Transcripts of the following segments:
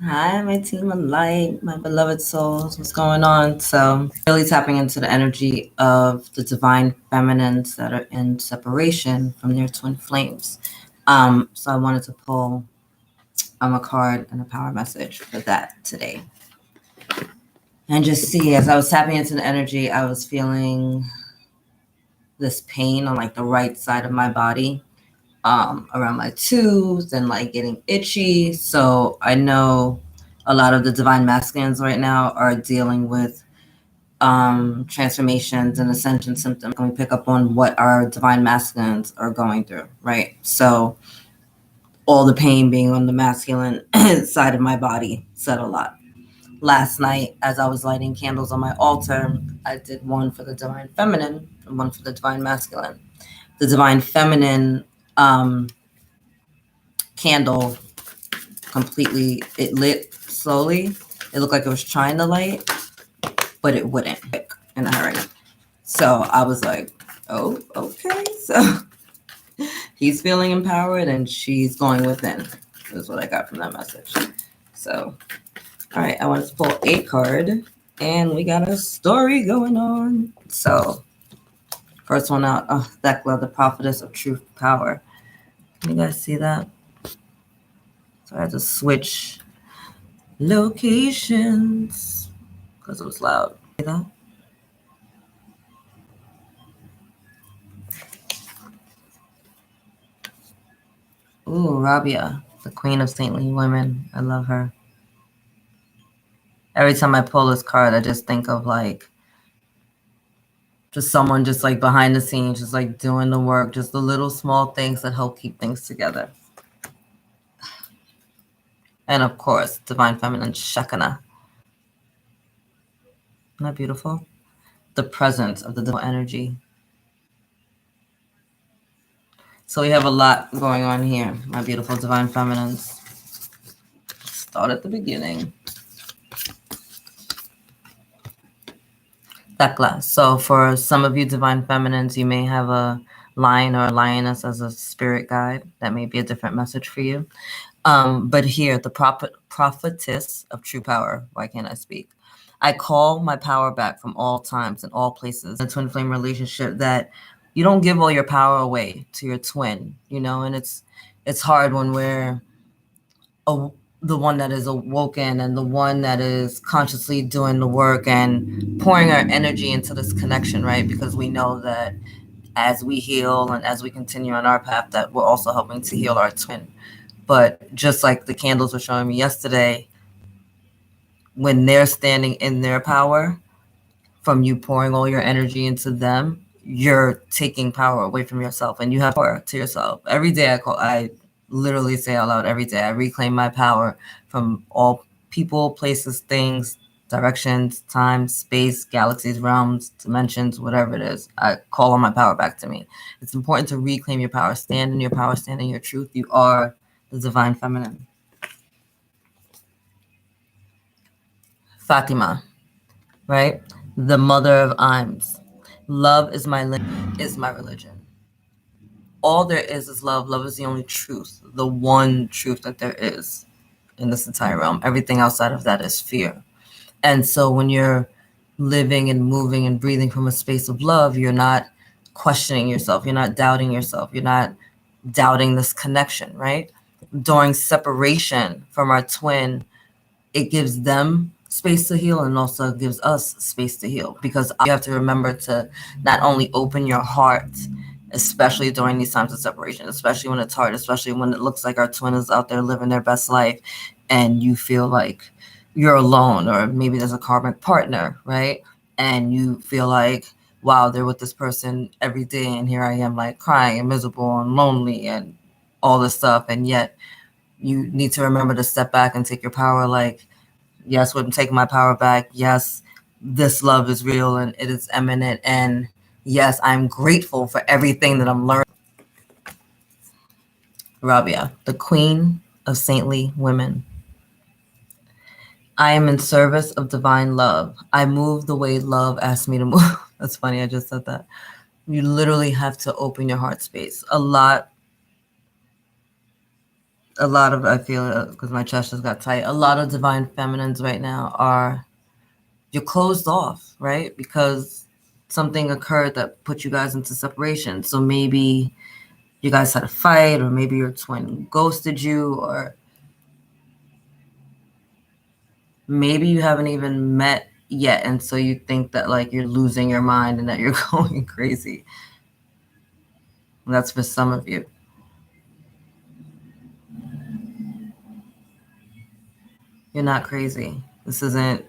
Hi, my team of light, my beloved souls. What's going on? So, really tapping into the energy of the divine feminines that are in separation from their twin flames. So I wanted to pull a card and a power message for that today. And just see, as I was tapping into the energy, I was feeling this pain on like the right side of my body, around my tooth and like getting itchy. So I know a lot of the divine masculines right now are dealing with transformations and ascension symptoms. Can we pick up on what our divine masculines are going through, right? So all the pain being on the masculine side of my body said a lot. Last night, as I was lighting candles on my altar, I did one for the divine feminine and one for the divine masculine. The divine feminine candle completely, it lit slowly. It looked like it was trying to light, but it wouldn't in a hurry. So I was like, oh, okay. So he's feeling empowered and she's going within, is what I got from that message. So, all right, I wanted to pull a card and we got a story going on. So, first one out, Thecla, the prophetess of truth power. Can you guys see that? So I had to switch locations because it was loud. See that? Ooh, Rabia, the queen of saintly women. I love her. Every time I pull this card, I just think of like just someone just like behind the scenes, just like doing the work, just the little small things that help keep things together. And of course, divine feminine Shakana. Isn't that beautiful? The presence of the divine energy. So we have a lot going on here, my beautiful divine feminines. Start at the beginning. Thecla. So for some of you divine feminines, you may have a lion or a lioness as a spirit guide. That may be a different message for you. But here, the prophetess of true power. Why can't I speak? I call my power back from all times and all places. A twin flame relationship that you don't give all your power away to your twin, and it's hard when we're the one that is awoken and the one that is consciously doing the work and pouring our energy into this connection, right? Because we know that as we heal and as we continue on our path, that we're also helping to heal our twin. But just like the candles were showing me yesterday, when they're standing in their power, from you pouring all your energy into them, you're taking power away from yourself, and you have power to yourself. Every day I literally say out loud, every day I reclaim my power from all people, places, things, directions, time, space, galaxies, realms, dimensions, whatever it is. I call on my power back to me. It's important to reclaim your power. Stand in your power, stand in your truth. You are the divine feminine. Fatima, right? The mother of Ims. Love is my religion. All there is love. Love is the only truth, the one truth that there is in this entire realm. Everything outside of that is fear. And so when you're living and moving and breathing from a space of love, you're not questioning yourself. You're not doubting yourself. You're not doubting this connection, right? During separation from our twin, it gives them space to heal and also gives us space to heal, because you have to remember to not only open your heart, especially during these times of separation, especially when it's hard, especially when it looks like our twin is out there living their best life and you feel like you're alone, or maybe there's a karmic partner, right? And you feel like, wow, they're with this person every day and here I am like crying and miserable and lonely and all this stuff. And yet you need to remember to step back and take your power. Like, yes, I'm taking my power back. Yes, this love is real and it is eminent. And yes, I'm grateful for everything that I'm learning. Rabia, the queen of saintly women. I am in service of divine love. I move the way love asks me to move. That's funny, I just said that. You literally have to open your heart space. A lot a lot of, I feel, because my chest just got tight, a lot of divine feminines right now are, you're closed off, right? Because something occurred that put you guys into separation. So maybe you guys had a fight, or maybe your twin ghosted you, or maybe you haven't even met yet, and so you think that like you're losing your mind and that you're going crazy. And that's for some of you. You're not crazy. This isn't,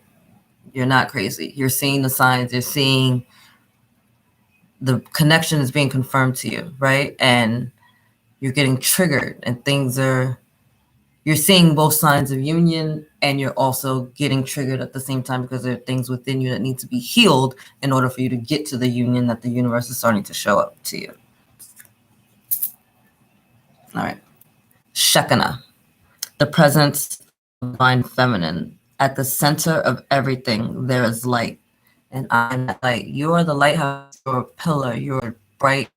you're not crazy. You're seeing the signs, you're seeing the connection is being confirmed to you, right? And you're getting triggered, and things are, you're seeing both signs of union, and you're also getting triggered at the same time because there are things within you that need to be healed in order for you to get to the union that the universe is starting to show up to you. All right. Shekinah, the presence of divine feminine. At the center of everything, there is light. And I'm that light. You are the lighthouse, you're a pillar, you're bright,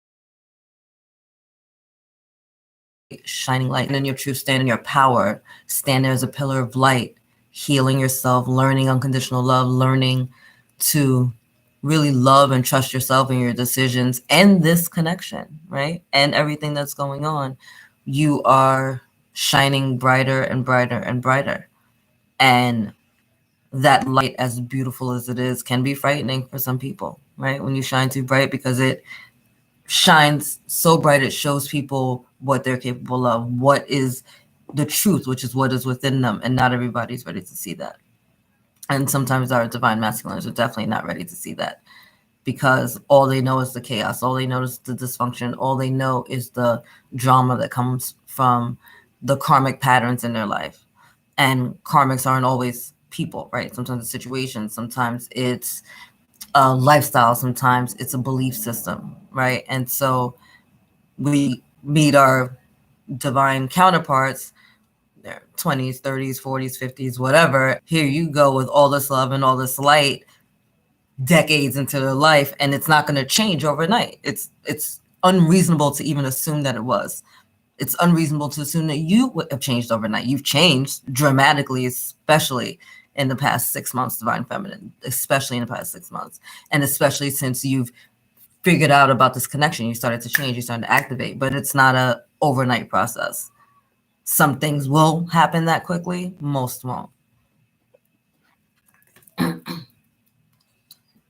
shining light. And in your truth, stand in your power. Stand there as a pillar of light, healing yourself, learning unconditional love, learning to really love and trust yourself and your decisions and this connection, right? And everything that's going on. You are shining brighter and brighter and brighter. And that light, as beautiful as it is, can be frightening for some people, right? When you shine too bright, because it shines so bright, it shows people what they're capable of, what is the truth, which is what is within them. And not everybody's ready to see that. And sometimes our divine masculines are definitely not ready to see that, because all they know is the chaos, all they know is the dysfunction, all they know is the drama that comes from the karmic patterns in their life. And karmics aren't always people, right? Sometimes it's situations, sometimes it's a lifestyle, sometimes it's a belief system, right? And so we meet our divine counterparts, their 20s, 30s, 40s, 50s, whatever. Here you go with all this love and all this light decades into their life, and it's not going to change overnight. It's unreasonable to even assume that it was. It's unreasonable to assume that you would have changed overnight. You've changed dramatically, especially in the past 6 months, divine feminine, especially in the past 6 months, and especially since you've figured out about this connection. You started to change, you started to activate, but it's not a overnight process. Some things will happen that quickly, most won't.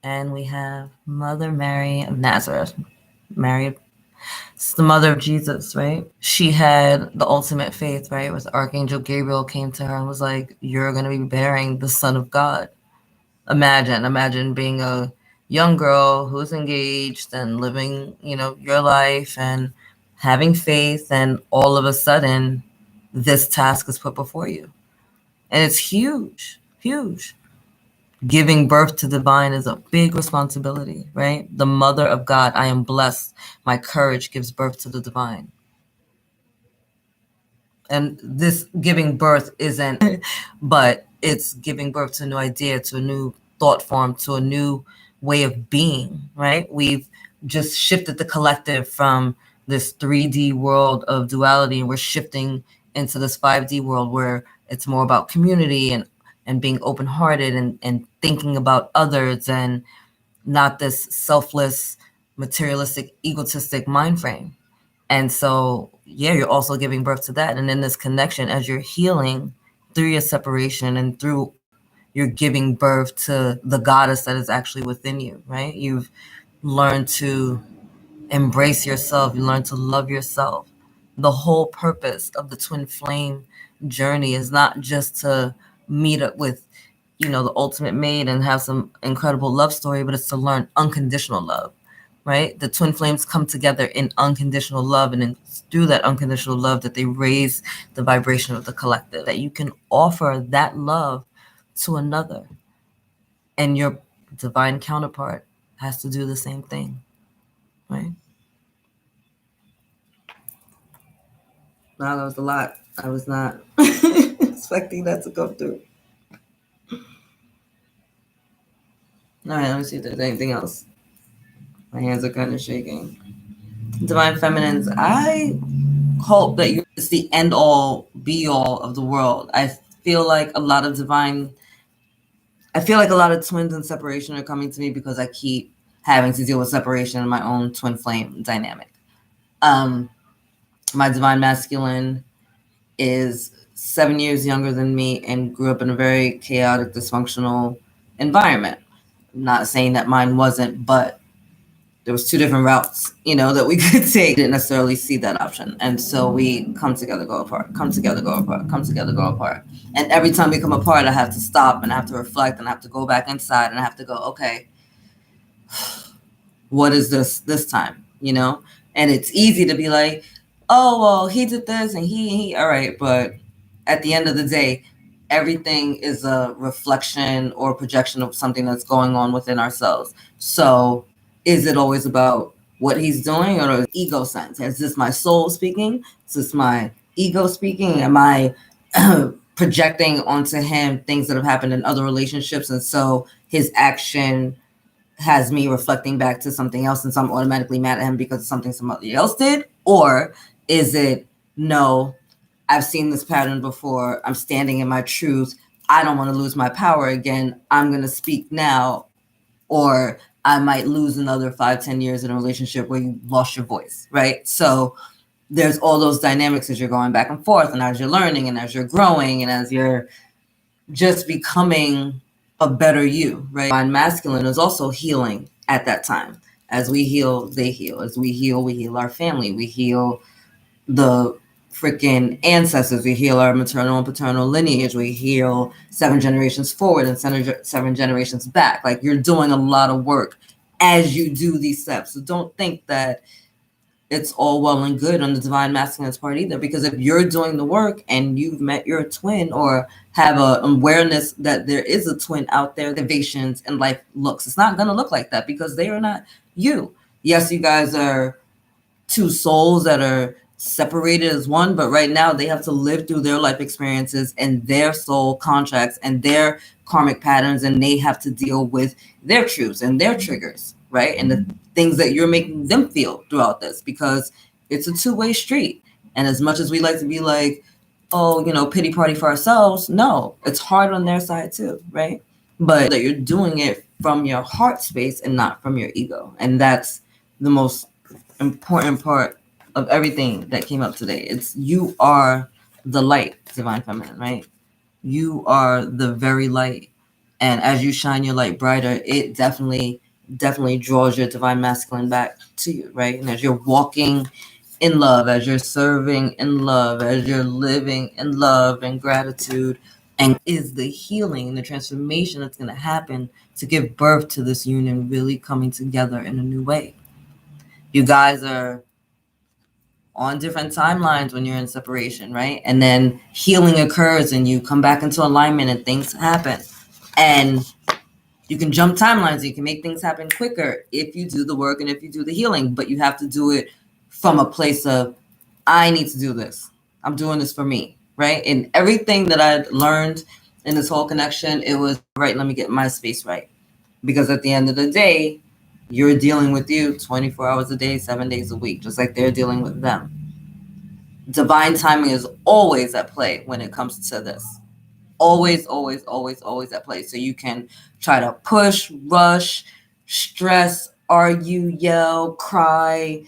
And we have Mother Mary of Nazareth. Mary, it's the mother of Jesus, right? She had the ultimate faith, right? With Archangel Gabriel came to her and was like, you're going to be bearing the Son of God. Imagine being a young girl who's engaged and living, your life and having faith, and all of a sudden this task is put before you. And it's huge, huge. Giving birth to divine is a big responsibility, right? The mother of God, I am blessed. My courage gives birth to the divine. And this giving birth isn't, but it's giving birth to a new idea, to a new thought form, to a new way of being, right? We've just shifted the collective from this 3D world of duality, and we're shifting into this 5D world where it's more about community and being open-hearted and thinking about others, and not this selfless, materialistic, egotistic mind frame. And so, yeah, you're also giving birth to that. And in this connection, as you're healing through your separation and through you're giving birth to the goddess that is actually within you, right? You've learned to embrace yourself. You learn to love yourself. The whole purpose of the twin flame journey is not just to meet up with, the ultimate mate and have some incredible love story, but it's to learn unconditional love, right? The twin flames come together in unconditional love, and it's through that unconditional love that they raise the vibration of the collective, that you can offer that love to another. And your divine counterpart has to do the same thing, right? Wow, that was a lot. I was not expecting that to come through. All right, let me see if there's anything else. My hands are kind of shaking. Divine feminines, I hope that it's the end all be all of the world. I feel like a lot of twins and separation are coming to me because I keep having to deal with separation in my own twin flame dynamic. My divine masculine is 7 years younger than me and grew up in a very chaotic, dysfunctional environment. I'm not saying that mine wasn't, but there was two different routes, that we could take. Didn't necessarily see that option. And so we come together, go apart, come together, go apart, come together, go apart. And every time we come apart, I have to stop and I have to reflect and I have to go back inside and I have to go, okay, what is this time, And it's easy to be like, oh, well, he did this and he, all right. But at the end of the day, everything is a reflection or projection of something that's going on within ourselves. So is it always about what he's doing or his ego sense? Is this my soul speaking? Is this my ego speaking? Am I projecting onto him things that have happened in other relationships? And so his action has me reflecting back to something else, and so I'm automatically mad at him because of something somebody else did? Or is it, no, I've seen this pattern before. I'm standing in my truth. I don't want to lose my power again. I'm going to speak now, or I might lose another 5-10 years in a relationship where you lost your voice, right? So there's all those dynamics as you're going back and forth, and as you're learning, and as you're growing, and as you're just becoming a better you, right? Divine masculine is also healing at that time. As we heal, they heal. As we heal our family. We heal the freaking ancestors. We heal our maternal and paternal lineage. We heal 7 generations forward and 7 generations back. Like, you're doing a lot of work as you do these steps. So don't think that it's all well and good on the divine masculine's part either, because if you're doing the work and you've met your twin or have an awareness that there is a twin out there, the visions and life looks, it's not going to look like that because they are not you. Yes, you guys are two souls that are separated as one, but right now they have to live through their life experiences and their soul contracts and their karmic patterns, and they have to deal with their truths and their triggers, right? And the things that you're making them feel throughout this, because it's a two-way street. And as much as we like to be like, oh, pity party for ourselves, no, it's hard on their side too, right? But that you're doing it from your heart space and not from your ego. And that's the most important part of everything that came up today. It's you are the light, divine feminine, right? You are the very light. And as you shine your light brighter, it definitely draws your divine masculine back to you, right? And as you're walking in love, as you're serving in love, as you're living in love and gratitude, and is the healing and the transformation that's going to happen to give birth to this union really coming together in a new way. You guys are on different timelines when you're in separation, right? And then healing occurs and you come back into alignment and things happen. And you can jump timelines. You can make things happen quicker if you do the work and if you do the healing, but you have to do it from a place of, I need to do this. I'm doing this for me, right? And everything that I learned in this whole connection, it was, right, let me get my space right. Because at the end of the day, you're dealing with you 24 hours a day, 7 days a week, just like they're dealing with them. Divine timing is always at play when it comes to this. Always, always, always, always at play. So you can try to push, rush, stress, argue, yell, cry,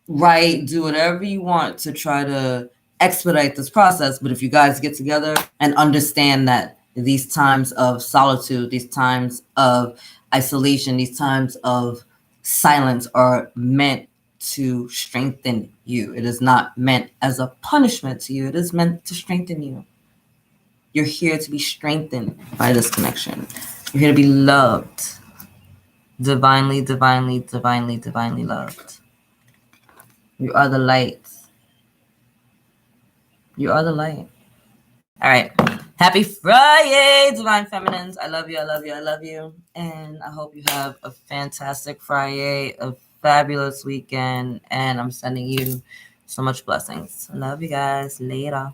write, do whatever you want to try to expedite this process. But if you guys get together and understand that these times of solitude, these times of isolation, these times of silence are meant to strengthen you. It is not meant as a punishment to you. It is meant to strengthen you. You're here to be strengthened by this connection. You're here to be loved. Divinely, divinely, divinely, divinely loved. You are the light. You are the light. All right. Happy Friday, Divine Feminines. I love you, I love you, I love you. And I hope you have a fantastic Friday, a fabulous weekend. And I'm sending you so much blessings. I love you guys. Later.